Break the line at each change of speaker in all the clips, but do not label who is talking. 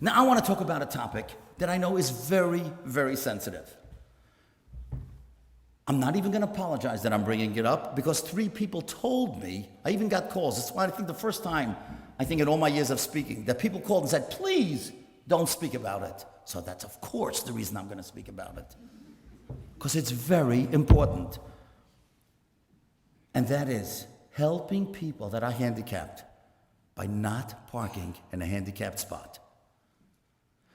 Now, I want to talk about a topic that I know is very, very sensitive. I'm not even going to apologize that I'm bringing it up because 3 people told me, I even got calls. It's why I think the first time, I think in all my years of speaking, that people called and said, please don't speak about it. So that's, of course, the reason I'm going to speak about it. Because it's very important. And that is helping people that are handicapped by not parking in a handicapped spot.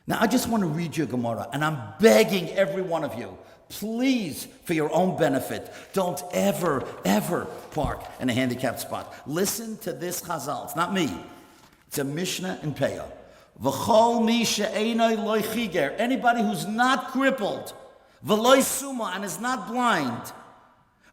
Now, I just want to read you a Gemara, and I'm begging every one of you, please, for your own benefit, don't ever, ever park in a handicapped spot. Listen to this Chazal. It's not me. It's a Mishnah in Peah. V'chol mi she'enoi loy chiger. Anybody who's not crippled, v'loy suma, and is not blind,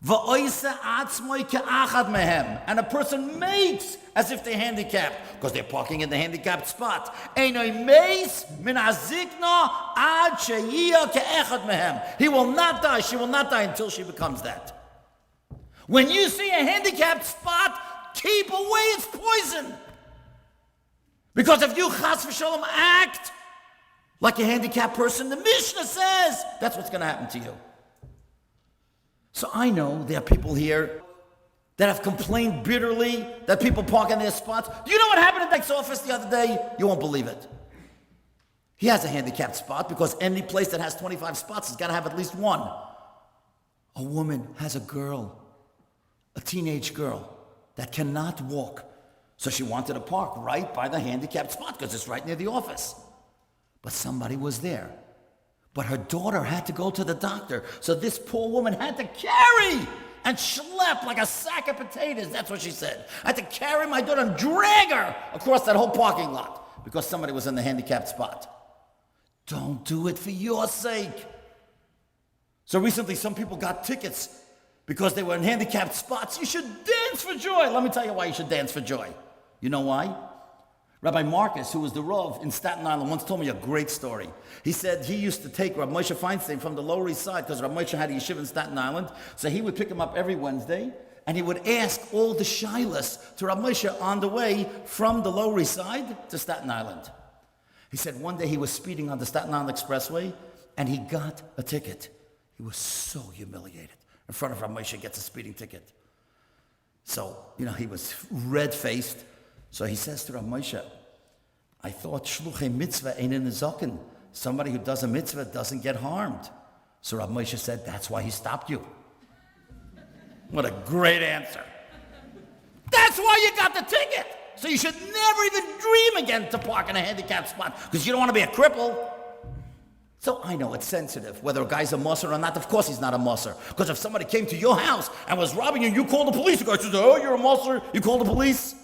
v'oise atzmoi ke'achad mehem, and a person makes as if they're handicapped because they're parking in the handicapped spot. Einoi meis min hazikna ad sheyia ke'echad mehem. He will not die. She will not die until she becomes that. When you see a handicapped spot, keep away. It's poison. Because if you chas v'shalom act like a handicapped person, the Mishnah says that's what's going to happen to you. So I know there are people here that have complained bitterly that people park in their spots. Do you know what happened in Dyke's office the other day? You won't believe it. He has a handicapped spot because any place that has 25 spots has got to have at least one. A woman has a girl, a teenage girl, that cannot walk. So she wanted to park right by the handicapped spot because it's right near the office. But somebody was there. But her daughter had to go to the doctor. So this poor woman had to carry and schlep like a sack of potatoes. That's what she said. I had to carry my daughter and drag her across that whole parking lot because somebody was in the handicapped spot. Don't do it for your sake. So recently some people got tickets because they were in handicapped spots. You should dance for joy. Let me tell you why you should dance for joy. You know why? Rabbi Marcus, who was the Rav in Staten Island, once told me a great story. He said he used to take Rabbi Moshe Feinstein from the Lower East Side because Rabbi Moshe had a yeshiva in Staten Island. So he would pick him up every Wednesday and he would ask all the shilas to Rabbi Moshe on the way from the Lower East Side to Staten Island. He said one day he was speeding on the Staten Island Expressway and he got a ticket. He was so humiliated. In front of Rabbi Moshe gets a speeding ticket. So, he was red-faced. So he says to Rabbi Moshe, I thought shluchei mitzvah ain't in the zaken. Somebody who does a mitzvah doesn't get harmed. So Rabbi Moshe said, that's why he stopped you. What a great answer. That's why you got the ticket. So you should never even dream again to park in a handicapped spot because you don't want to be a cripple. So I know it's sensitive, whether a guy's a musser or not. Of course he's not a musser. Because if somebody came to your house and was robbing you, you call the police. The guy says, oh, you're a musser. You call the police.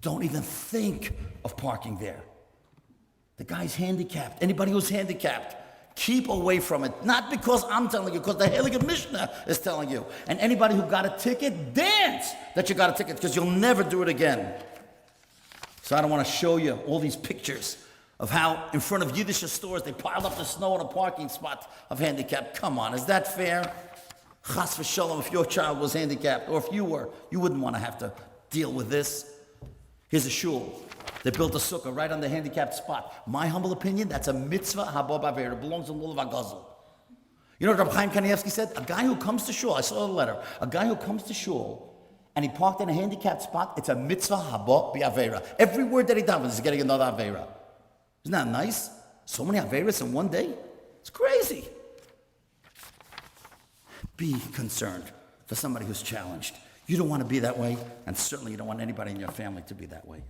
Don't even think of parking there. The guy's handicapped. Anybody who's handicapped, keep away from it. Not because I'm telling you, because the Heilige Mishnah is telling you. And anybody who got a ticket, dance that you got a ticket because you'll never do it again. So I don't want to show you all these pictures of how in front of Yiddish stores they piled up the snow in a parking spot of handicapped. Come on, is that fair? Chas v'shalom, if your child was handicapped, or if you were, you wouldn't want to have to deal with this. Here's a shul. They built a sukkah right on the handicapped spot. My humble opinion, that's a mitzvah haba b'aver. It belongs in Lulav HaGazul. You know what Rabbi Chaim Kanievsky said? A guy who comes to shul, I saw the letter, a guy who comes to shul and he parked in a handicapped spot, it's a mitzvah haba b'avera. Every word that he davens is getting another avera. Isn't that nice? So many averas in one day? It's crazy. Be concerned for somebody who's challenged. You don't want to be that way, and certainly you don't want anybody in your family to be that way.